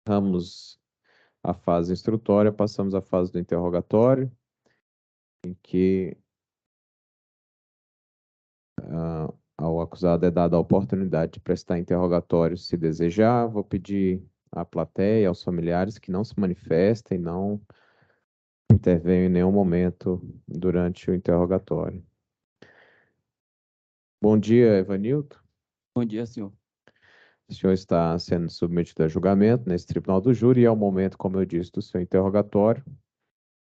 Encerramos a fase instrutória, passamos à fase do interrogatório, em que ao acusado é dada a oportunidade de prestar interrogatório se desejar. Vou pedir à plateia, aos familiares que não se manifestem, não intervenham em nenhum momento durante o interrogatório. Bom dia, Evanilton. Bom dia, senhor. O senhor está sendo submetido a julgamento nesse tribunal do júri e é o momento, como eu disse, do seu interrogatório,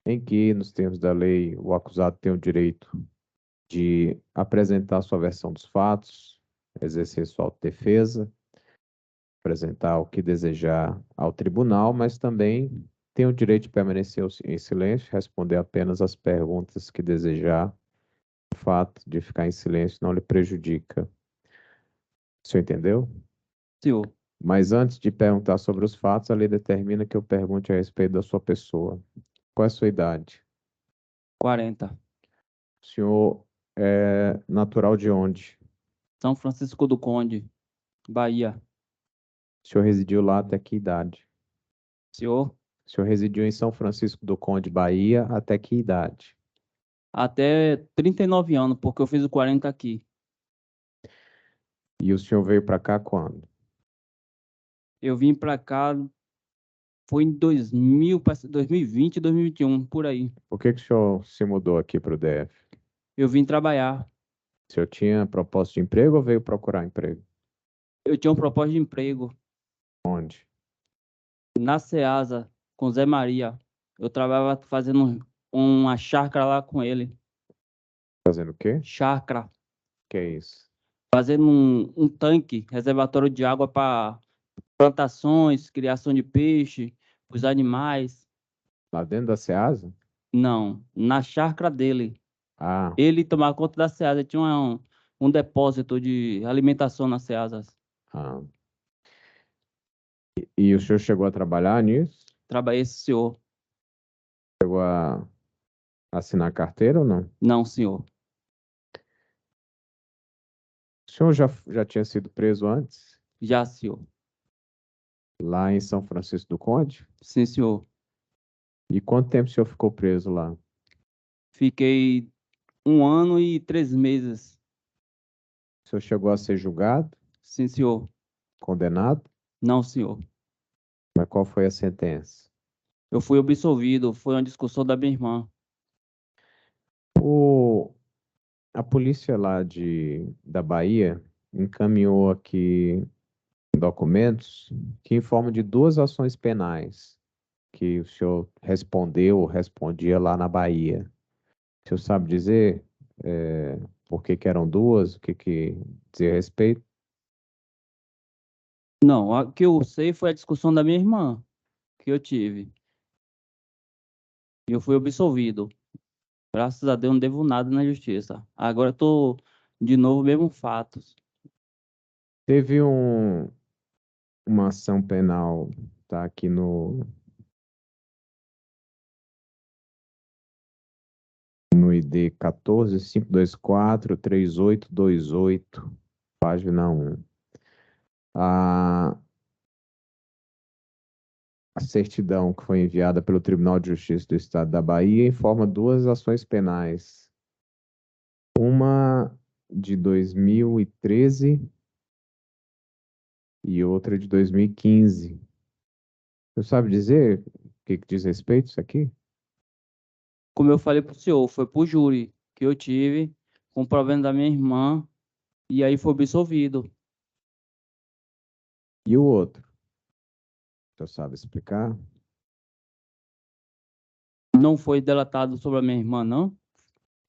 em que, nos termos da lei, o acusado tem o direito de apresentar sua versão dos fatos, exercer sua autodefesa, apresentar o que desejar ao tribunal, mas também tem o direito de permanecer em silêncio, responder apenas as perguntas que desejar. O fato de ficar em silêncio não lhe prejudica. O senhor entendeu? Senhor, Mas antes de perguntar sobre os fatos, a lei determina que eu pergunte a respeito da sua pessoa. Qual é a sua idade? 40. O senhor é natural de onde? São Francisco do Conde, Bahia. O senhor residiu lá até que idade? Senhor, O senhor residiu em São Francisco do Conde, Bahia, até que idade? até 39 anos, porque eu fiz o 40 aqui. E o senhor veio para cá quando? Eu vim pra cá, foi em 2000, 2020, 2021, por aí. Por que que o senhor se mudou aqui para o DF? Eu vim trabalhar. O senhor tinha proposta de emprego ou veio procurar emprego? Eu tinha um propósito de emprego Onde? na Ceasa, com Zé Maria. Eu trabalhava fazendo uma chácara lá com ele. Fazendo o quê? Chácara. Que é isso? Fazendo um tanque, reservatório de água para plantações, criação de peixe, os animais. Lá dentro da Ceasa? Não, na chácara dele. Ah, Ele tomava conta da Ceasa, tinha um depósito de alimentação na Ceasa. ah. E o senhor chegou a trabalhar nisso? Trabalhei esse senhor. Chegou a assinar carteira ou não? Não, senhor. O senhor já tinha sido preso antes? Já, senhor. Lá em São Francisco do Conde? Sim, senhor. E quanto tempo o senhor ficou preso lá? Fiquei 1 ano e 3 meses. O senhor chegou a ser julgado, Sim, senhor. condenado? Não, senhor. Mas qual foi a sentença? Eu fui absolvido. Foi uma discussão da minha irmã. O, a polícia lá da Bahia encaminhou aqui documentos que informam de duas ações penais que o senhor respondeu ou respondia lá na Bahia. O senhor sabe dizer por que que eram duas, o que que dizia a respeito? Não, a que eu sei foi a discussão da minha irmã que eu tive. E eu fui absolvido. Graças a Deus não devo nada na justiça. Agora eu tô de novo mesmo fatos. Teve uma ação penal, tá aqui no ID 14.524.3828, página 1. A, a certidão que foi enviada pelo Tribunal de Justiça do Estado da Bahia informa duas ações penais. Uma de 2013 e outra de 2015. Você sabe dizer o que que diz respeito a isso aqui? Como eu falei pro senhor, foi pro júri que eu tive com o problema da minha irmã e aí foi absolvido. E o outro? Você sabe explicar? Não foi delatado sobre a minha irmã, não.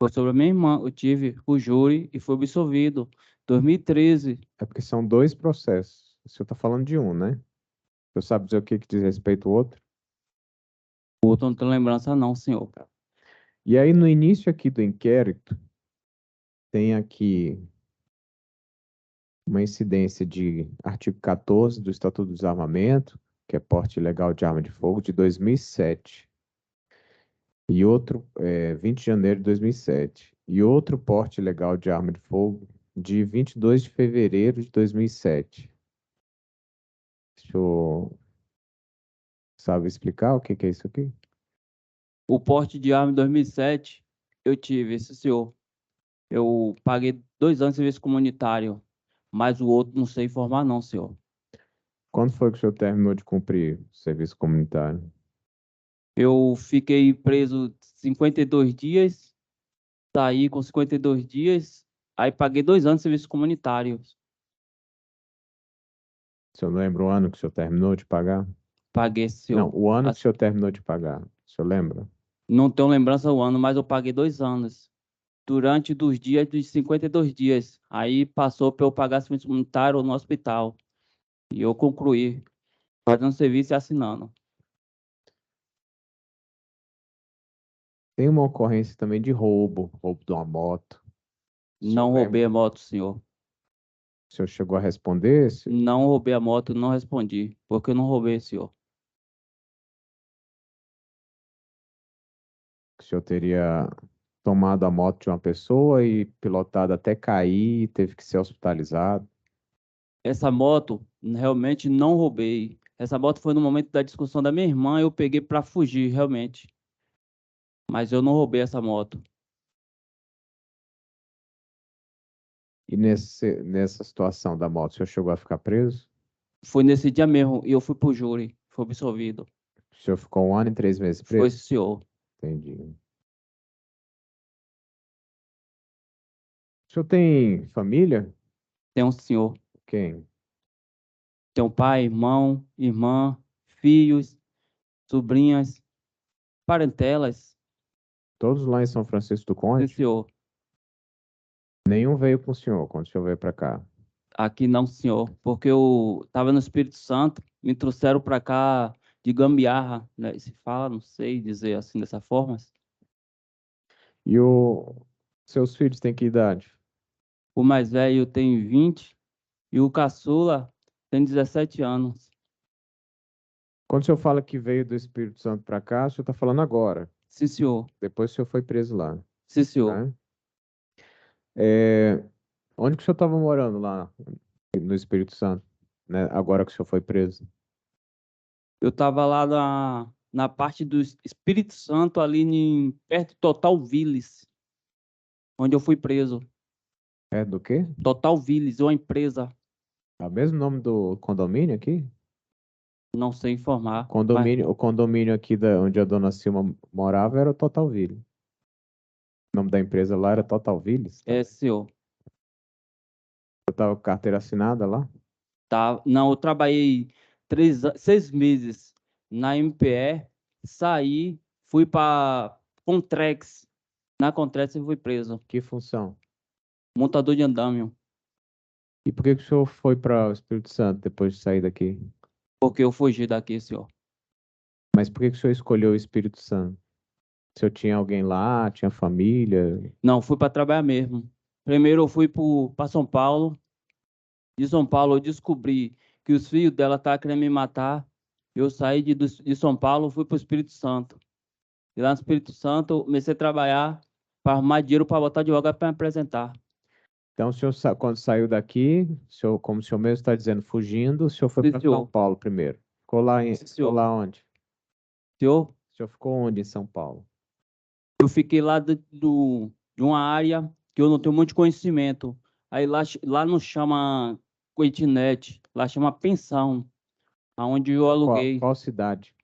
Foi sobre a minha irmã. Eu tive o júri e foi absolvido. 2013. É porque são dois processos. O senhor está falando de um, né? Você sabe dizer o que que diz respeito ao outro? O outro não tenho lembrança, não, senhor. E aí, no início aqui do inquérito, tem aqui uma incidência de artigo 14 do Estatuto do Desarmamento, que é porte ilegal de arma de fogo, de 2007. E outro, 20 de janeiro de 2007. E outro porte ilegal de arma de fogo, de 22 de fevereiro de 2007. Deixa eu Sabe explicar o que que é isso aqui? O porte de arma em 2007, eu tive, esse senhor. Eu paguei 2 anos de serviço comunitário, mas o outro não sei informar não, senhor. Quando foi que o senhor terminou de cumprir o serviço comunitário? Eu fiquei preso 52 dias, saí com 52 dias, aí paguei 2 anos de serviço comunitário. O senhor lembra o ano que o senhor terminou de pagar? Paguei, Não, senhor. o ano que o senhor terminou de pagar. O senhor lembra? Não tenho lembrança do ano, mas eu paguei 2 anos. Durante dos dias dos 52 dias. Aí passou para eu pagar serviço comunitário no hospital. E eu concluí, fazendo serviço e assinando. Tem uma ocorrência também de roubo de uma moto. O senhor Não lembra? roubei a moto, senhor. O senhor chegou a responder? Não roubei a moto, não respondi. Porque eu não roubei, senhor. O senhor teria tomado a moto de uma pessoa e pilotado até cair, teve que ser hospitalizado. Essa moto, realmente não roubei. Essa moto foi no momento da discussão da minha irmã, eu peguei para fugir, realmente. Mas eu não roubei essa moto. E nessa situação da moto, o senhor chegou a ficar preso? Foi nesse dia mesmo e eu fui pro júri, fui absolvido. O senhor ficou 1 ano e 3 meses Foi, preso? senhor. Entendi. O senhor tem família? Tem um senhor. Quem? Tem um pai, irmão, irmã, filhos, sobrinhas, parentelas. Todos lá em São Francisco do Sim, Conde? senhor. Nenhum veio com o senhor quando o senhor veio para cá. Aqui não, senhor. Porque eu estava no Espírito Santo, me trouxeram para cá de gambiarra, né? Se fala, não sei dizer assim dessa forma. E seus filhos têm que idade? O mais velho tem 20 e o caçula tem 17 anos. Quando o senhor fala que veio do Espírito Santo para cá, o senhor está falando agora. Sim, senhor. Depois o senhor foi preso lá, Sim, senhor. né? É, onde que o senhor estava morando lá no Espírito Santo, né? Agora que o senhor foi preso? Eu estava lá na parte do Espírito Santo, ali perto de Total Villes, onde eu fui preso. É do quê? Total Villes, uma empresa, É o mesmo nome do condomínio aqui? não sei O informar, mas condomínio, o condomínio aqui onde a dona Silma morava era o Totalville. O nome da empresa lá era Totalville, tá? é, senhor. Eu tava com carteira assinada lá. Tá, não, eu trabalhei 6 meses na MPE, saí, fui para Contrex. Na Contrex eu fui preso, Que função? montador de andamio, E por que que o senhor foi para o Espírito Santo depois de sair daqui? porque eu fugi daqui, senhor. Mas por que que o senhor escolheu o Espírito Santo? O senhor tinha alguém lá, tinha família? Não, fui para trabalhar mesmo. Primeiro eu fui para São Paulo. De São Paulo eu descobri que os filhos dela estavam querendo me matar. Eu saí de São Paulo, fui para o Espírito Santo. E lá no Espírito Santo eu comecei a trabalhar para arrumar dinheiro para botar advogado para me apresentar. Então, o senhor, quando saiu daqui, o senhor, como o senhor mesmo está dizendo, fugindo, o senhor foi Sim, para São senhor. Paulo primeiro. Sim, Ficou senhor. lá onde? Senhor, O senhor ficou onde em São Paulo? eu fiquei lá de uma área que eu não tenho muito conhecimento. Aí lá não chama kitnet, lá chama pensão, aonde eu aluguei. Qual cidade?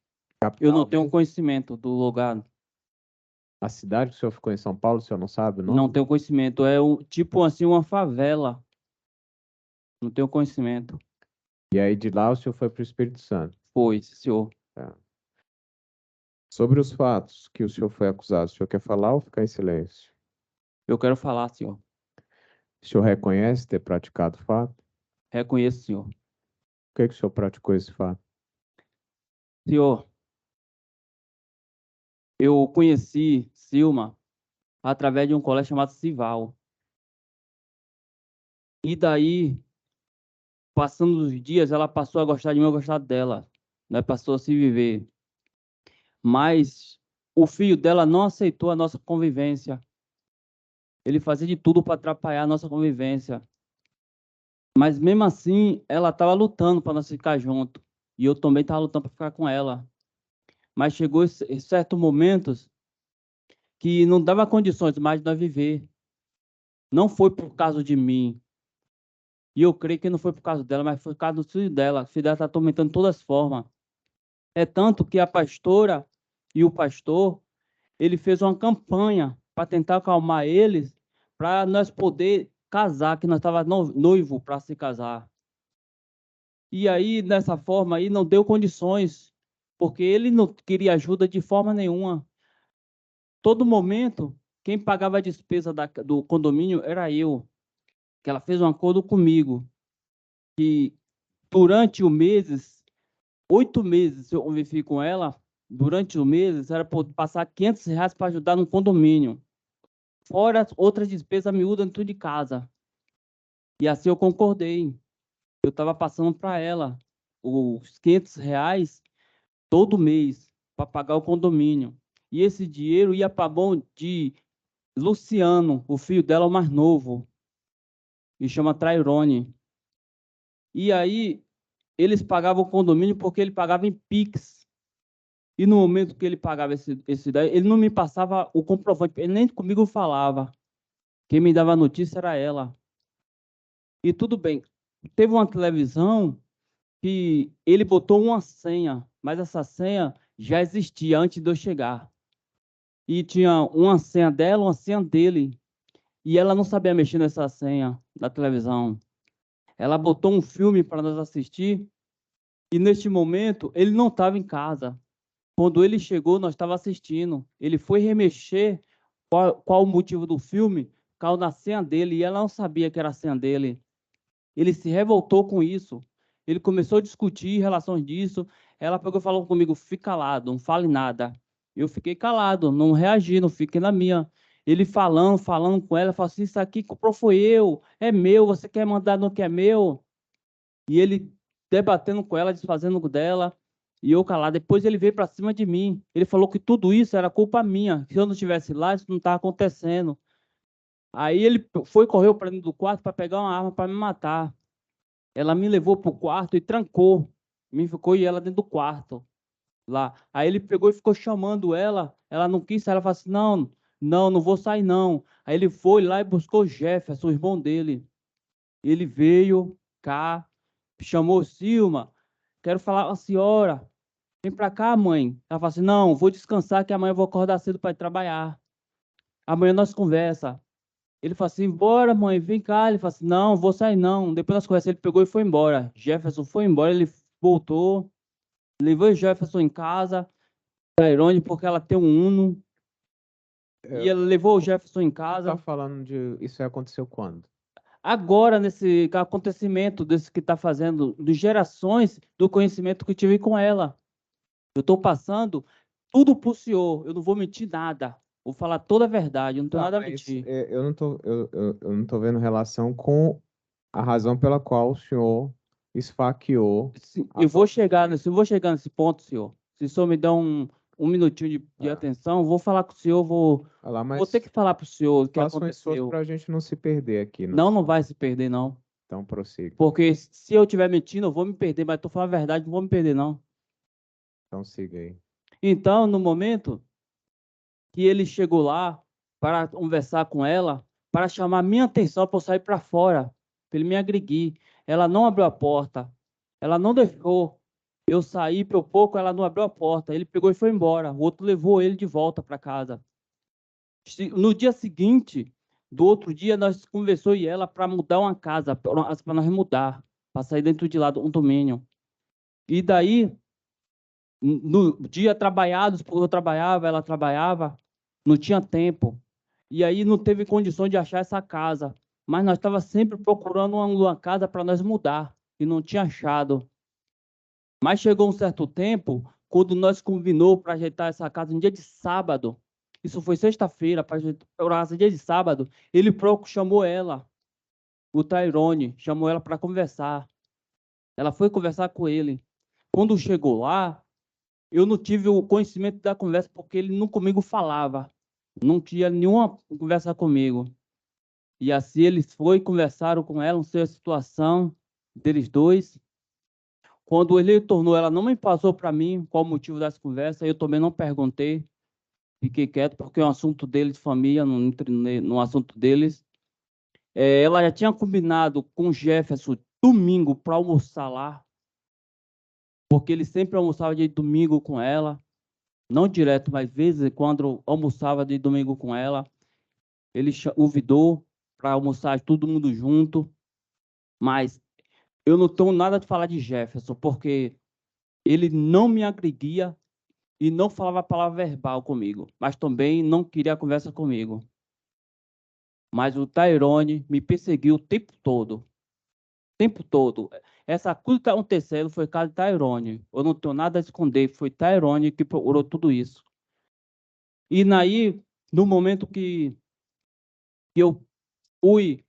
Eu não Capital tenho mesmo? conhecimento do lugar, A cidade que o senhor ficou em São Paulo, o senhor não sabe o não nome? tenho conhecimento. É tipo assim uma favela, não tenho conhecimento. E aí de lá o senhor foi para o Espírito Santo. Foi, senhor. Tá. Sobre os fatos que o senhor foi acusado, o senhor quer falar ou ficar em silêncio? Eu quero falar, senhor. O senhor reconhece ter praticado o fato? Reconheço, senhor. Por que que o senhor praticou esse fato? Senhor, eu conheci Silma através de um colégio chamado Cival. E daí, passando os dias, ela passou a gostar de mim, eu gostar dela. Né? Passou a se viver. Mas o filho dela não aceitou a nossa convivência. Ele fazia de tudo para atrapalhar a nossa convivência. Mas mesmo assim, ela estava lutando para nós ficar junto. E eu também estava lutando para ficar com ela. mas chegou em certos momentos que não dava condições mais de nós viver. Não foi por causa de mim. E eu creio que não foi por causa dela, mas foi por causa do filho dela. O filho dela está atormentando de todas as formas. É tanto que a pastora e o pastor, ele fez uma campanha para tentar acalmar eles, para nós poder casar, que nós estávamos noivo para se casar. E aí, dessa forma aí, não deu condições, porque ele não queria ajuda de forma nenhuma. Todo momento, quem pagava a despesa do condomínio era eu, que ela fez um acordo comigo, que durante os meses, 8 meses eu convivi com ela, durante os meses era por passar R$ 500 para ajudar no condomínio, fora outras despesas miúdas dentro de casa. E assim eu concordei. Eu estava passando para ela os R$ 500 todo mês para pagar o condomínio. E esse dinheiro ia para a mão de Luciano, o filho dela, o mais novo, que chama Trairone. E aí eles pagavam o condomínio porque ele pagava em Pix. E no momento que ele pagava esse daí, ele não me passava o comprovante, ele nem comigo falava. Quem me dava a notícia era ela. E tudo bem. Teve uma televisão que ele botou uma senha, mas essa senha já existia antes de eu chegar. E tinha uma senha dela, uma senha dele. E ela não sabia mexer nessa senha da televisão. Ela botou um filme para nós assistir e neste momento ele não estava em casa. Quando ele chegou, nós estávamos assistindo. Ele foi remexer qual o motivo do filme, caiu na senha dele e ela não sabia que era a senha dele. Ele se revoltou com isso. Ele começou a discutir em relação disso. Ela pegou e falou comigo: fica calado, não fale nada. Eu fiquei calado, não reagi, não fiquei na minha. Ele falando com ela, falou assim: isso aqui que comprou foi eu, é meu, você quer mandar no que é meu? E ele debatendo com ela, desfazendo dela, e eu calado. Depois ele veio para cima de mim. Ele falou que tudo isso era culpa minha. Se eu não estivesse lá, isso não estava acontecendo. Aí ele correu para dentro do quarto para pegar uma arma para me matar. Ela me levou para o quarto e trancou. Me ficou e ela dentro do quarto lá. Aí ele pegou e ficou chamando ela. Ela não quis sair. Ela falou assim: não, não, não vou sair não. Aí ele foi lá e buscou o Jefferson, o irmão dele. Ele veio cá, chamou Silma. Quero falar com a senhora. Vem para cá, mãe. Ela falou assim: não, vou descansar que amanhã eu vou acordar cedo para ir trabalhar. Amanhã nós conversa. Ele falou assim: bora, mãe, vem cá. Ele falou assim: não, vou sair não. Depois das conversas, ele pegou e foi embora. Jefferson foi embora, ele voltou, levou o Jefferson em casa, Tairone, porque ela tem um Uno, e ela levou o Jefferson em Tá casa. falando de isso aconteceu quando? Agora, nesse acontecimento desse que está fazendo, de gerações do conhecimento que eu tive com ela. Eu estou passando tudo para o senhor, eu não vou mentir nada. Vou falar toda a verdade, eu não tenho Tá, nada a mas mentir. eu não tô vendo relação com a razão pela qual o senhor esfaqueou a Eu sua eu vou chegar nesse ponto, senhor. Se o senhor me der um minutinho de tá. atenção, vou falar com o senhor, Olha lá, vou ter mas que falar para o senhor o que faça um esforço aconteceu. para a gente não se perder aqui, Não, não vai se perder, não. então prossiga. Porque se eu estiver mentindo, eu vou me perder, mas estou falando a verdade, não vou me perder, não. Então siga aí. Então, no momento que ele chegou lá para conversar com ela, para chamar minha atenção para eu sair para fora, para ele me agredir. Ela não abriu a porta, ela não deixou eu sair por pouco, ela não abriu a porta. Ele pegou e foi embora. O outro levou ele de volta para casa. No dia seguinte, do outro dia, nós conversou e ela para mudar uma casa, para nós mudar, para sair dentro de lá do condomínio. E daí, no dia trabalhados, porque eu trabalhava, ela trabalhava, não tinha tempo. E aí não teve condições de achar essa casa. Mas nós estava sempre procurando uma casa para nós mudar e não tinha achado. Mas chegou um certo tempo, quando nós combinou para ajeitar essa casa no dia de sábado. Isso foi sexta-feira, para ajeitar no dia de sábado. Ele próprio chamou ela, o Tairone, chamou ela para conversar. Ela foi conversar com ele. Quando chegou lá, eu não tive o conhecimento da conversa porque ele não comigo falava. Não tinha nenhuma conversa comigo. E assim eles foram conversaram com ela, não sei a situação deles dois. Quando ele retornou, ela não me passou para mim qual o motivo dessa conversa, eu também não perguntei, fiquei quieto, porque é um assunto deles, de família, não entrei no assunto deles. Ela já tinha combinado com o Jefferson domingo para almoçar lá, porque ele sempre almoçava de domingo com ela, não direto, mas vezes quando almoçava de domingo com ela, ele convidou para almoçar todo mundo junto, mas eu não tenho nada de falar de Jefferson, porque ele não me agredia e não falava a palavra verbal comigo, mas também não queria conversa comigo. Mas o Tairone me perseguiu o tempo todo. O tempo todo. Essa coisa que aconteceu foi caso de Tairone. Eu não tenho nada a esconder. Foi Tairone que procurou tudo isso. E aí, no momento que eu fui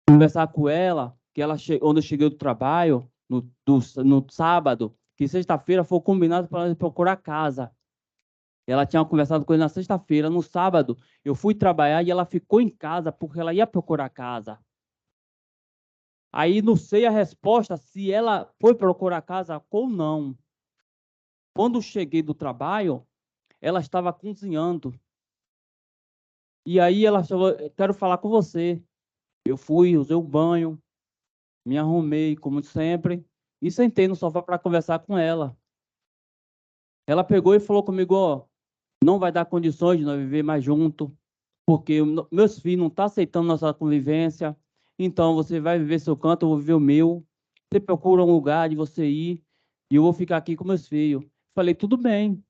conversar com ela, que ela onde eu cheguei do trabalho, no sábado, que sexta-feira foi combinado para ela procurar casa. Ela tinha conversado com ele na sexta-feira. No sábado, eu fui trabalhar e ela ficou em casa porque ela ia procurar casa. Aí não sei a resposta se ela foi procurar casa ou não. Quando cheguei do trabalho, ela estava cozinhando. E aí ela falou: quero falar com você. Eu fui, usei o banho, me arrumei, como sempre, e sentei no sofá para conversar com ela. Ela pegou e falou comigo: ó, não vai dar condições de nós viver mais junto, porque meus filhos não estão aceitando nossa convivência. Então você vai viver seu canto, eu vou viver o meu. Você procura um lugar de você ir e eu vou ficar aqui com meus filhos. Falei: tudo bem.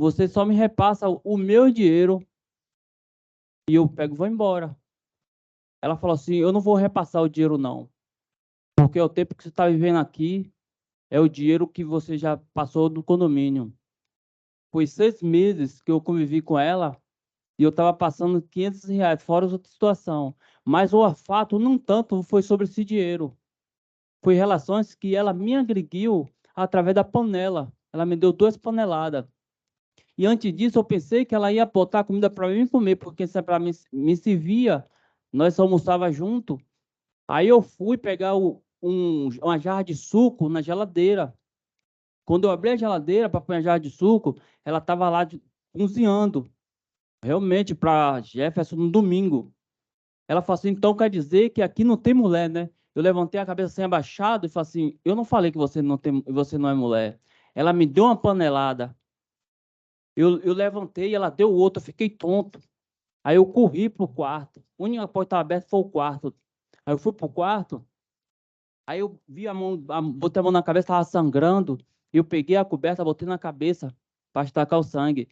Você só me repassa o meu dinheiro e eu pego e vou embora. Ela falou assim: eu não vou repassar o dinheiro não, porque o tempo que você está vivendo aqui é o dinheiro que você já passou do condomínio. Foi 6 meses que eu convivi com ela e eu estava passando R$ 500, fora outra situação. Mas o fato, não tanto, foi sobre esse dinheiro. Foi relações que ela me agrediu através da panela. Ela me deu 2 paneladas. E antes disso, eu pensei que ela ia botar comida para mim comer, porque se para mim me servia, nós almoçava junto. Aí eu fui pegar uma jarra de suco na geladeira. Quando eu abri a geladeira para pôr a jarra de suco, ela estava lá cozinhando. Realmente, para Jefferson, no domingo. Ela falou assim: então quer dizer que aqui não tem mulher, né? Eu levantei a cabeça assim abaixado e falei assim: eu não falei que você não é mulher. Ela me deu uma panelada. Eu levantei, ela deu outra, eu fiquei tonto. Aí eu corri pro quarto. A única porta aberta foi o quarto. Aí eu fui pro quarto, aí eu vi a mão, botei a mão na cabeça, estava sangrando. Eu peguei a coberta, botei na cabeça para estacar o sangue.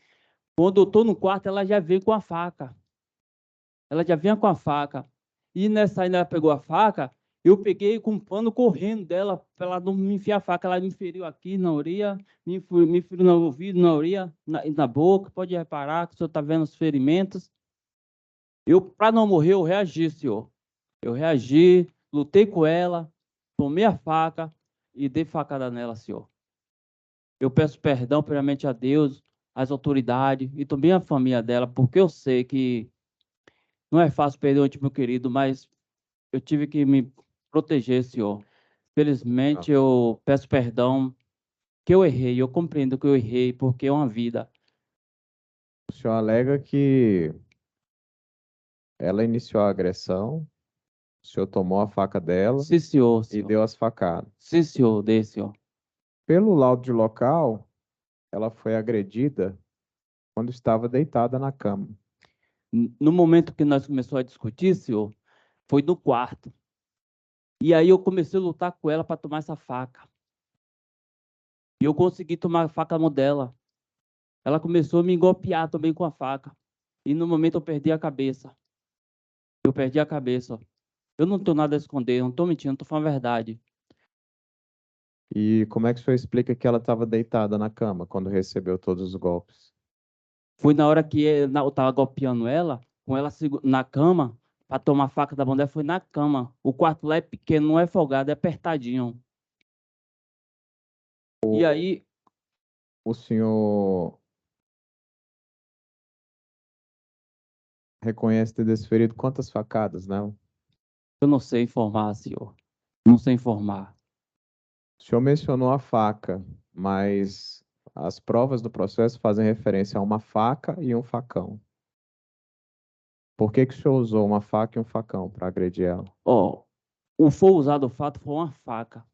Quando eu tô no quarto, ela já veio com a faca. Ela já vinha com a faca. E nessa ainda ela pegou a faca, eu peguei com um pano correndo dela, para ela não me enfiar a faca. Ela me feriu aqui na orelha, me feriu no ouvido, na orelha, na boca. Pode reparar que o senhor está vendo os ferimentos. Eu, para não morrer, eu reagi, senhor. Eu reagi, lutei com ela, tomei a faca e dei facada nela, senhor. Eu peço perdão primeiramente a Deus, às autoridades e também à família dela, porque eu sei que não é fácil perder um tipo querido, mas eu tive que me proteger, senhor. Ah, Felizmente, eu peço perdão que eu errei, eu compreendo que eu errei, porque é uma vida. o senhor alega que ela iniciou a agressão, o senhor tomou a faca dela Sim, senhor, e senhor. deu as facadas. Sim, senhor, dei, senhor. Pelo laudo de local, ela foi agredida quando estava deitada na cama. No momento que nós começamos a discutir, senhor, foi no quarto. E aí eu comecei a lutar com ela para tomar essa faca. E eu consegui tomar a faca na mão dela. Ela começou a me golpear também com a faca. E no momento eu perdi a cabeça. Eu perdi a cabeça. Eu não tenho nada a esconder, eu não estou mentindo, estou falando a verdade. E como é que o senhor explica que ela estava deitada na cama quando recebeu todos os golpes? Foi na hora que eu estava golpeando ela, com ela na cama, para tomar a faca da mão dela, foi na cama. O quarto lá é pequeno, não é folgado, é apertadinho. E aí, O senhor reconhece ter desferido quantas facadas, né? eu não sei informar, senhor. Não sei informar. O senhor mencionou a faca, mas as provas do processo fazem referência a uma faca e um facão. Por que que o senhor usou uma faca e um facão para agredir ela? Ó, o foi usado o fato foi uma faca.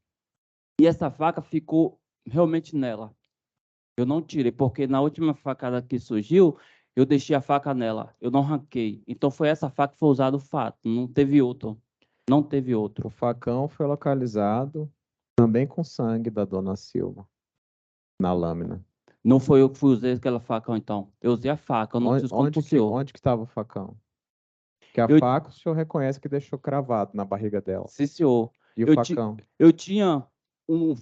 E essa faca ficou realmente nela. Eu não tirei, porque na última facada que surgiu, eu deixei a faca nela. Eu não ranquei. Então foi essa faca que foi usado o fato. Não teve outro. Não teve O outro. facão foi localizado também com sangue da dona Silva na lâmina. Não foi eu que fui usar aquela faca, então. Eu usei a faca, eu não Onde, preciso contar pro onde que senhor. onde que estava o facão? Que a Eu, faca o senhor reconhece que deixou cravado na barriga dela. sim, senhor. E o Eu, ti, facão? eu tinha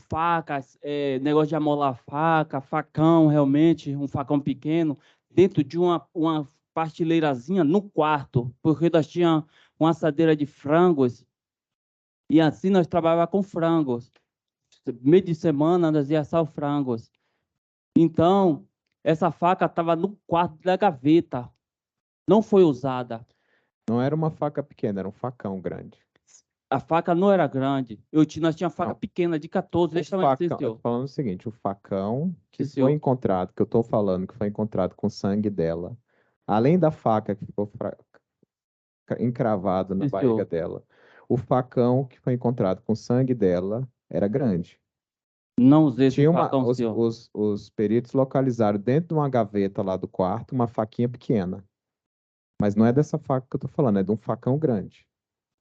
faca, negócio de amolar faca, facão, realmente, um facão pequeno, dentro de uma prateleirazinha no quarto, porque nós tínhamos uma assadeira de frangos, e assim nós trabalhávamos com frangos. Meio de semana nós ia assar os frangos. Então, essa faca estava no quarto da gaveta, não foi usada. Não era uma faca pequena, era um facão grande. A faca não era grande. Nós tínhamos faca Não, pequena de 14, o deixa eu dizer, facão, eu tô senhor. falando o seguinte, o facão Sim, que foi senhor. encontrado, que eu tô falando que foi encontrado com sangue dela, além da faca que ficou encravado na Sim, barriga senhor. dela, o facão que foi encontrado com sangue dela era grande. Não usei esse Tinha uma, facão, senhor. os peritos localizaram dentro de uma gaveta lá do quarto uma faquinha pequena. Mas não é dessa faca que eu tô falando, é de um facão grande.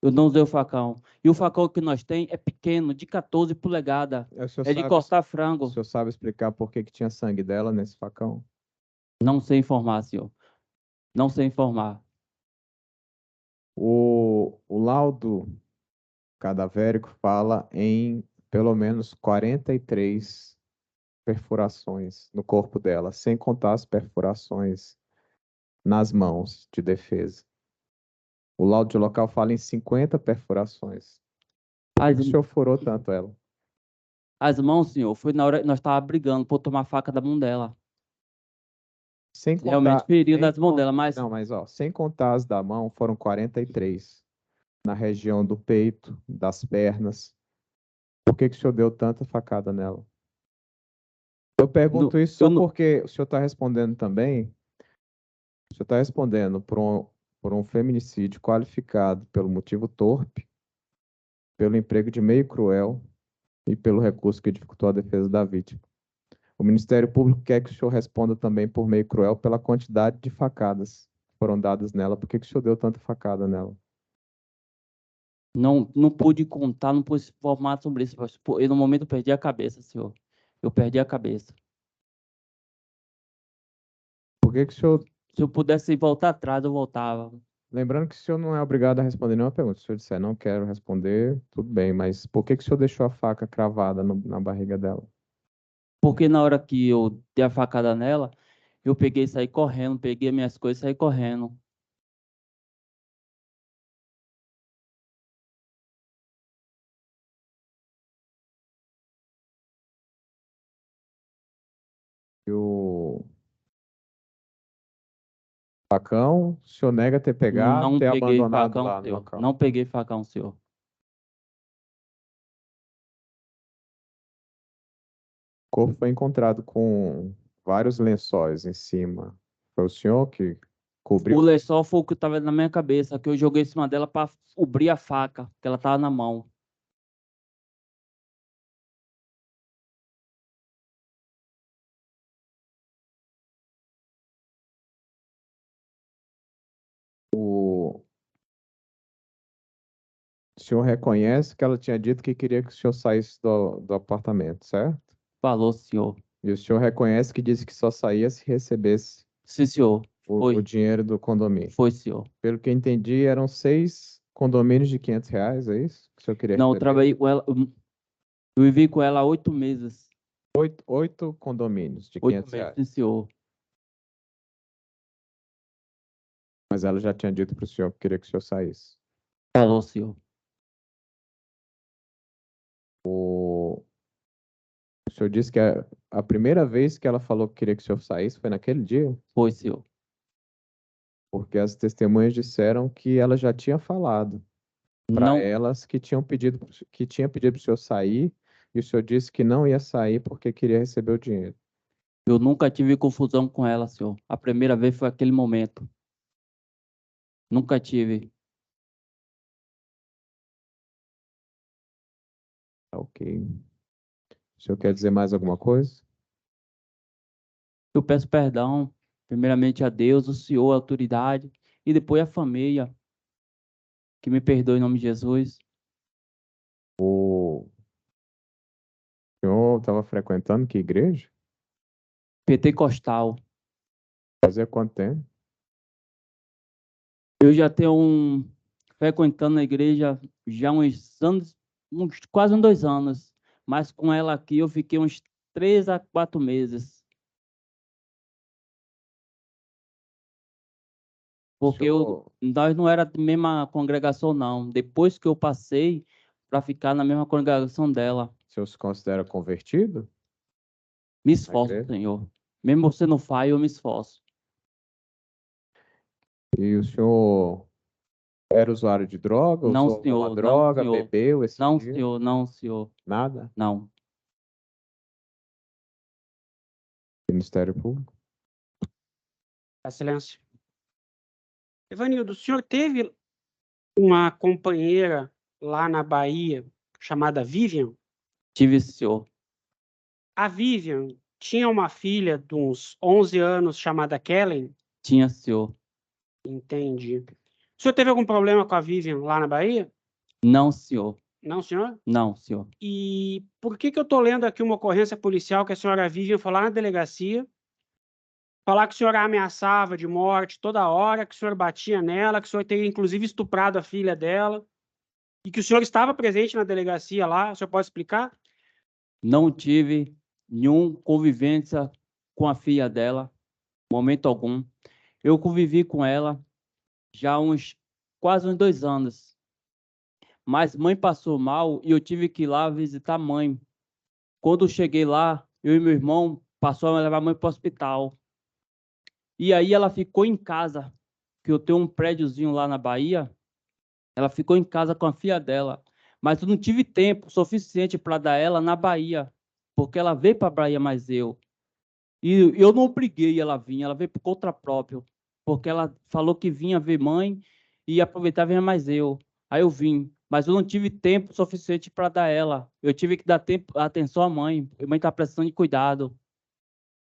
Eu não usei o facão. E o facão que nós tem é pequeno, de 14 polegadas. O senhor É de sabe, cortar o frango. senhor sabe explicar por que que tinha sangue dela nesse facão? Não sei informar, senhor. Não sei informar. O laudo cadavérico fala em pelo menos 43 perfurações no corpo dela, sem contar as perfurações nas mãos de defesa. O laudo de local fala em 50 perfurações. Por que As, que o senhor furou tanto ela? as mãos, senhor, foi na hora que nós estávamos brigando por tomar a faca da mão dela. Sem Realmente contar, feriu das mãos dela, mas não, mas ó, sem contar as da mão, foram 43 na região do peito, das pernas. Por que que o senhor deu tanta facada nela? Eu pergunto isso eu só não, porque o senhor está respondendo também, o senhor está respondendo por um feminicídio qualificado pelo motivo torpe, pelo emprego de meio cruel e pelo recurso que dificultou a defesa da vítima. O Ministério Público quer que o senhor responda também por meio cruel pela quantidade de facadas que foram dadas nela. Por que que o senhor deu tanta facada nela? não pude contar, não pude informar sobre isso. Eu, no momento, perdi a cabeça, senhor. Eu perdi a cabeça. Por que que o senhor, Se eu pudesse voltar atrás, eu voltava. lembrando que o senhor não é obrigado a responder nenhuma pergunta. Se o senhor disser não quero responder, tudo bem, mas por que que o senhor deixou a faca cravada na barriga dela? Porque na hora que eu dei a facada nela, eu peguei e saí correndo, peguei minhas coisas e saí correndo. E o facão, o senhor nega ter pegado, Não ter peguei abandonado facão lá no seu. local. Não peguei facão seu. O O corpo foi encontrado com vários lençóis em cima. Foi o senhor que O cobriu? lençol foi o que estava na minha cabeça, que eu joguei em cima dela para cobrir a faca, que ela estava na mão. O senhor reconhece que ela tinha dito que queria que o senhor saísse do apartamento, certo? Falou, senhor. E o senhor reconhece que disse que só saía se recebesse Sim, senhor. o Foi. dinheiro do condomínio. Foi, senhor. Pelo que eu entendi, eram 6 condomínios de R$ 500, é isso que o senhor queria Não, eu receber? trabalhei com ela. Eu vivi com ela há 8 meses. Oito condomínios de 8 500 meses, reais. sim, senhor. Mas ela já tinha dito para o senhor que queria que o senhor saísse. Falou, senhor. O senhor disse que a primeira vez que ela falou que queria que o senhor saísse foi naquele dia? Foi, senhor. Porque as testemunhas disseram que ela já tinha falado para Não, elas que tinha pedido para o senhor sair E o senhor disse que não ia sair porque queria receber o dinheiro. Eu nunca tive confusão com ela, senhor. A primeira vez foi aquele momento. Nunca tive. Tá, ok. O senhor quer dizer mais alguma coisa? Eu peço perdão, primeiramente a Deus, o senhor, a autoridade, e depois a família, que me perdoe em nome de Jesus. O senhor estava frequentando que igreja? Pentecostal. Fazia quanto tempo? Eu já tenho frequentando a igreja já uns anos, quase uns 2 anos, mas com ela aqui eu fiquei uns 3 a 4 meses. Porque nós não era da mesma congregação, não. Depois que eu passei para ficar na mesma congregação dela. O senhor se considera convertido? Me esforço, Senhor. Mesmo você não faz, eu me esforço. E o senhor era usuário de droga? Não, Usou alguma senhor, não, droga? senhor. Bebeu esse Não, dia? senhor, não, senhor. Nada? Não. Ministério Público? Silêncio. Evanildo, o senhor teve uma companheira lá na Bahia chamada Vivian? Tive, senhor. A Vivian tinha uma filha de uns 11 anos chamada Kellen? Tinha, senhor. Entendi. O senhor teve algum problema com a Vivian lá na Bahia? Não, senhor. Não, senhor? Não, senhor. E por que eu estou lendo aqui uma ocorrência policial que a senhora Vivian foi lá na delegacia falar que o senhor a ameaçava de morte toda hora, que o senhor batia nela, que o senhor teria inclusive estuprado a filha dela e que o senhor estava presente na delegacia lá? O senhor pode explicar? Não tive nenhuma convivência com a filha dela, momento algum. Eu convivi com ela já há quase uns 2 anos. Mas mãe passou mal e eu tive que ir lá visitar a mãe. Quando eu cheguei lá, eu e meu irmão passou a levar a mãe para o hospital. E aí ela ficou em casa, que eu tenho um prédiozinho lá na Bahia. Ela ficou em casa com a filha dela. Mas eu não tive tempo suficiente para dar ela na Bahia, porque ela veio para a Bahia mais eu. E eu não obriguei ela a vir, ela veio por conta própria, porque ela falou que vinha ver mãe e aproveitar vir mais eu. Aí eu vim, mas eu não tive tempo suficiente para dar ela. Eu tive que dar tempo, atenção à mãe. A mãe está precisando de cuidado.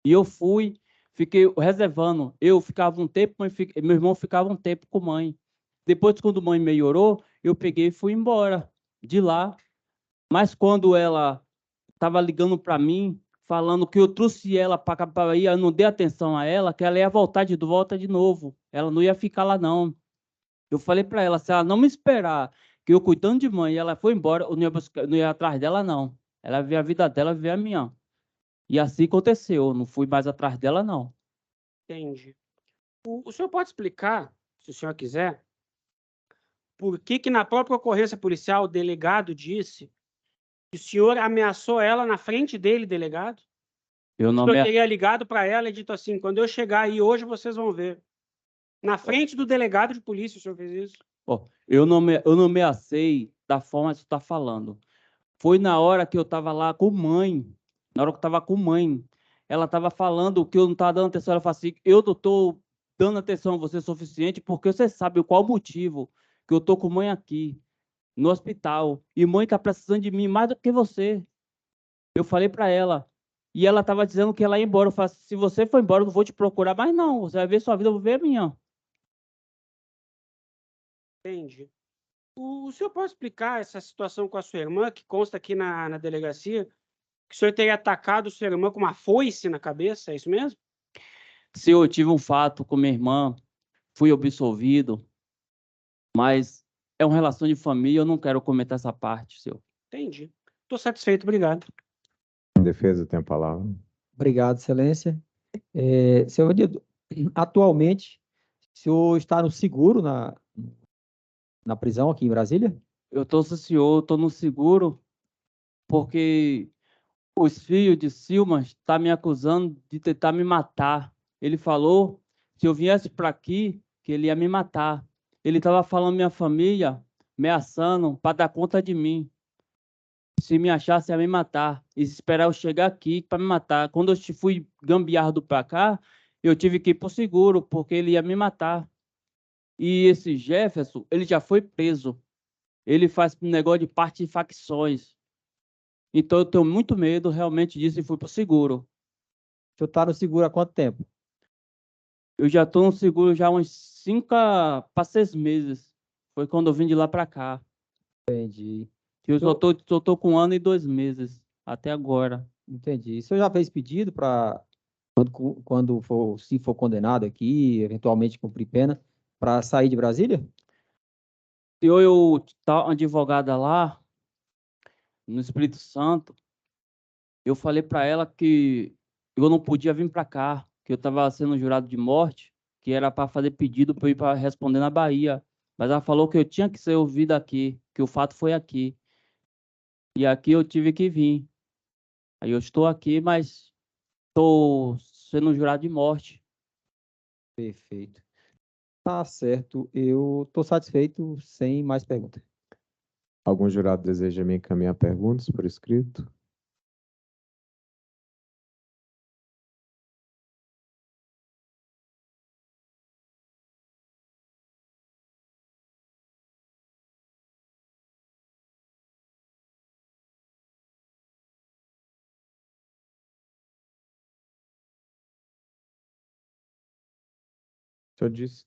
E eu fui, fiquei reservando. Eu ficava um tempo, meu irmão ficava um tempo com mãe. Depois, quando mãe melhorou, eu peguei e fui embora de lá. Mas quando ela estava ligando para mim, falando que eu trouxe ela para Bahia, eu não dei atenção a ela, que ela ia voltar de volta de novo. Ela não ia ficar lá, não. Eu falei para ela, se ela não me esperar, que eu cuidando de mãe, ela foi embora, eu não ia atrás dela, não. Ela vê a vida dela, vê a minha. E assim aconteceu, não fui mais atrás dela, não. Entendi. O senhor pode explicar, se o senhor quiser, por que na própria ocorrência policial o delegado disse que o senhor ameaçou ela na frente dele, delegado? Eu não O senhor teria ligado para ela e dito assim, quando eu chegar aí hoje vocês vão ver. Na frente do delegado de polícia o senhor fez isso? Eu não ameacei da forma que você está falando. Foi na hora que eu estava lá com mãe, na hora que eu estava com mãe. Ela estava falando que eu não estava dando atenção. Ela falou assim, eu não estou dando atenção a você o suficiente porque você sabe qual o motivo que eu estou com mãe aqui, no hospital. E mãe está precisando de mim mais do que você. Eu falei para ela. E ela estava dizendo que ela ia embora. Eu falei, se você for embora, eu não vou te procurar mais, não. Você vai ver sua vida, eu vou ver a minha. Entendi. O senhor pode explicar essa situação com a sua irmã, que consta aqui na delegacia, que o senhor teria atacado sua irmã com uma foice na cabeça, é isso mesmo? Se eu tive um fato com minha irmã, fui absolvido, mas é uma relação de família, eu não quero comentar essa parte, senhor. Entendi. Estou satisfeito, obrigado. Em defesa, tem a palavra. Obrigado, excelência. Senhor Evanildo, atualmente, o senhor está no seguro na prisão aqui em Brasília? Eu estou, senhor, estou no seguro, porque os filhos de Silma estão me acusando de tentar me matar. Ele falou, se eu viesse para aqui, que ele ia me matar. Ele estava falando minha família, ameaçando para dar conta de mim. se me achasse, ia me matar. E se esperar eu chegar aqui para me matar. Quando eu fui gambiarrado para cá, eu tive que ir pro seguro, porque ele ia me matar. E esse Jefferson, ele já foi preso. Ele faz um negócio de parte de facções. Então eu tenho muito medo realmente disso e fui pro seguro. O senhor está no seguro há quanto tempo? Eu já estou no seguro já há uns 5 para 6 meses. Foi quando eu vim de lá para cá. Entendi. Eu só tô com 1 ano e 2 meses até agora. Entendi. O senhor já fez pedido para, quando for, se for condenado aqui, eventualmente cumprir pena, para sair de Brasília? Eu tá advogada lá no Espírito Santo, eu falei para ela que eu não podia vir para cá, que eu estava sendo jurado de morte, que era para fazer pedido para ir para responder na Bahia. Mas ela falou que eu tinha que ser ouvida aqui, que o fato foi aqui. E aqui eu tive que vir. Aí eu estou aqui, mas estou sendo jurado de morte. Perfeito. Tá certo. Eu estou satisfeito, sem mais perguntas. Algum jurado deseja me encaminhar perguntas por escrito? O senhor disse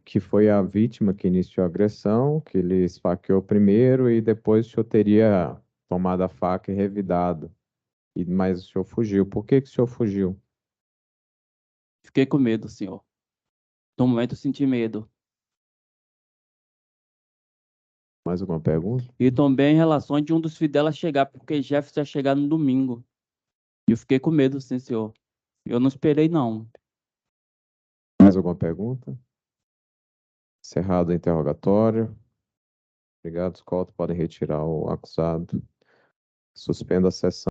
que foi a vítima que iniciou a agressão, que ele esfaqueou primeiro e depois o senhor teria tomado a faca e revidado. Mas o senhor fugiu. Por que que o senhor fugiu? Fiquei com medo, senhor. No momento eu senti medo. Mais alguma pergunta? E também em relação de um dos filhos dela chegar, porque Jefferson ia chegar no domingo. E eu fiquei com medo, sim, senhor. Eu não esperei, não. Mais alguma pergunta? Encerrado o interrogatório. Obrigado, Scott. Podem retirar o acusado. Suspenda a sessão.